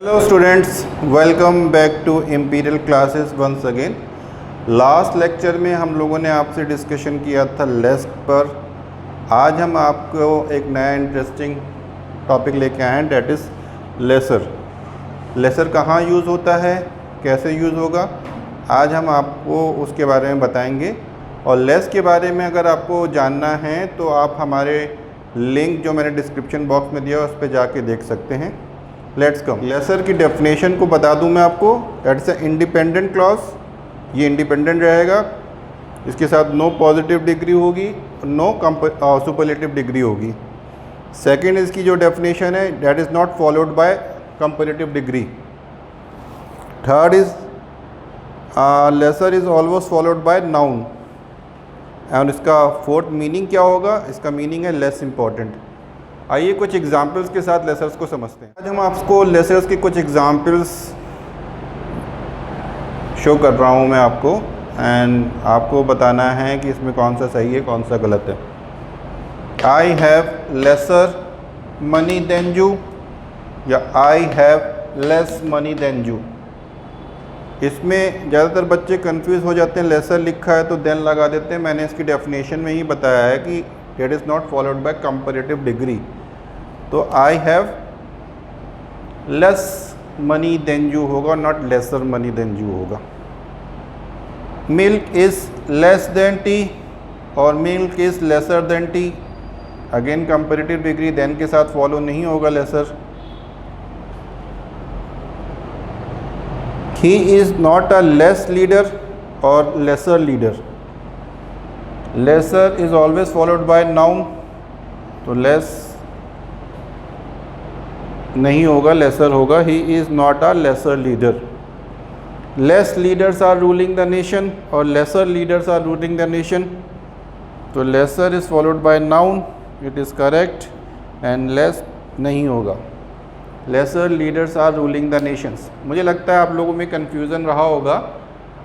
Hello students, welcome back to Imperial classes once again. Last lecture में हम लोगों ने आपसे डिस्कशन किया था लेस्क पर। आज हम आपको एक नया इंटरेस्टिंग टॉपिक लेके आए हैं, डेट इज़ लेसर। लेसर कहाँ यूज़ होता है, कैसे यूज़ होगा, आज हम आपको उसके बारे में बताएंगे। और लेस के बारे में अगर आपको जानना है तो आप हमारे लिंक जो मैंने डिस्क्रिप्शन बॉक्स में दिया उस पर जाके देख सकते हैं। Let's come. लेसर की डेफिनेशन को बता दूं मैं आपको। दैट्स अ इंडिपेंडेंट क्लॉज, ये इंडिपेंडेंट रहेगा, इसके साथ नो पॉजिटिव डिग्री होगी, नो सुपरलेटिव डिग्री होगी। सेकंड इसकी जो डेफिनेशन है, that is not followed by comparative degree. Third is lesser is always followed by noun. And इसका फोर्थ मीनिंग क्या होगा, इसका मीनिंग है लेस इंपॉर्टेंट। आइए कुछ एग्जाम्पल्स के साथ लेसर्स को समझते हैं। आज हम आपको लेसर्स के कुछ एग्जाम्पल्स शो कर रहा हूँ मैं आपको, एंड आपको बताना है कि इसमें कौन सा सही है कौन सा गलत है। I have lesser money than you या I have less money than you. इसमें ज़्यादातर बच्चे कंफ्यूज हो जाते हैं, लेसर लिखा है तो देन लगा देते हैं। मैंने इसकी डेफिनेशन में ही बताया है कि it is not followed by comparative degree. तो I have less money than you होगा, not lesser money than you होगा। Milk is less than tea और milk is lesser than tea, again comparative degree than के साथ फॉलो नहीं होगा lesser. He is not a less leader और lesser leader. Lesser is always followed by noun, तो less नहीं होगा, लेसर होगा। He is not a lesser leader. Less leaders are ruling the nation और lesser leaders are ruling the nation, तो lesser is followed by noun, it is correct, and less नहीं होगा। Lesser leaders are ruling the nations. मुझे लगता है आप लोगों में कन्फ्यूज़न रहा होगा।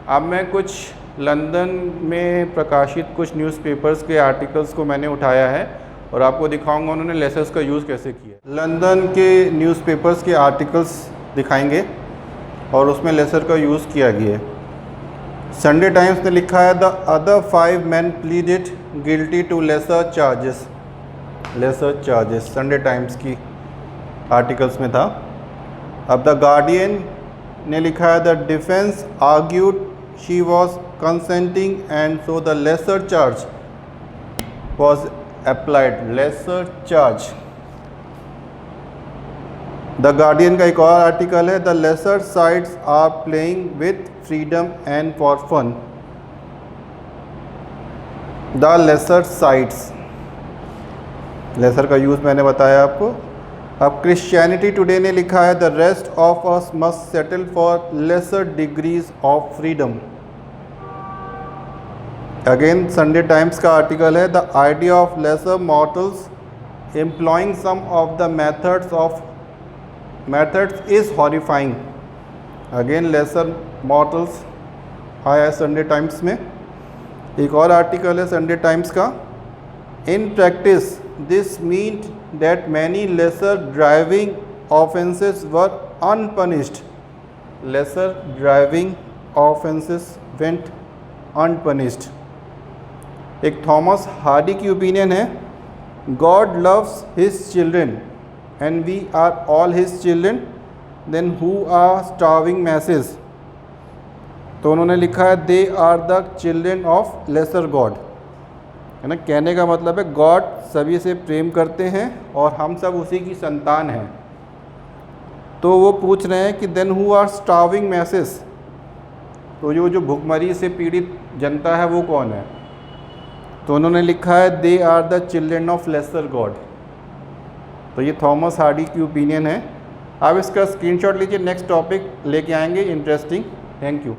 अब मैं कुछ लंदन में प्रकाशित कुछ न्यूज़पेपर्स के आर्टिकल्स को मैंने उठाया है और आपको दिखाऊंगा उन्होंने लेसर्स का यूज़ कैसे किया। लंदन के न्यूज़पेपर्स के आर्टिकल्स दिखाएंगे और उसमें लेसर का यूज़ किया गया है। संडे टाइम्स ने लिखा है the other 5 men pleaded guilty to lesser charges। Lesser charges Sunday Times की आर्टिकल्स में था। अब द गार्डियन ने लिखा है the defence argued she was consenting and so the lesser charge was applied. Lesser charge. The Guardian का एक और आर्टिकल है the lesser sides are playing with freedom and for fun. The lesser sides, lesser का use मैंने बताया आपको। अब Christianity today ने लिखा है the rest of us must settle for lesser degrees of freedom. Again Sunday Times का article है the idea of lesser mortals employing some of the methods is horrifying. Again lesser mortals आया है Sunday times में। एक और article है Sunday Times का in practice this means that many lesser driving offences were unpunished। lesser driving offences went unpunished। एक Thomas Hardy की opinion है God loves his children and we are all his children, then who are starving masses। तो उन्होंने लिखा है they are the children of lesser God, है ना। कहने का मतलब है गॉड सभी से प्रेम करते हैं और हम सब उसी की संतान हैं। तो वो पूछ रहे हैं कि then who are starving masses, तो जो भूखमरी से पीड़ित जनता है वो कौन है। तो उन्होंने लिखा है they are the children of lesser God. तो ये थॉमस हार्डी की ओपिनियन है। आप इसका स्क्रीनशॉट लीजिए, नेक्स्ट टॉपिक लेके आएंगे इंटरेस्टिंग। Thank you.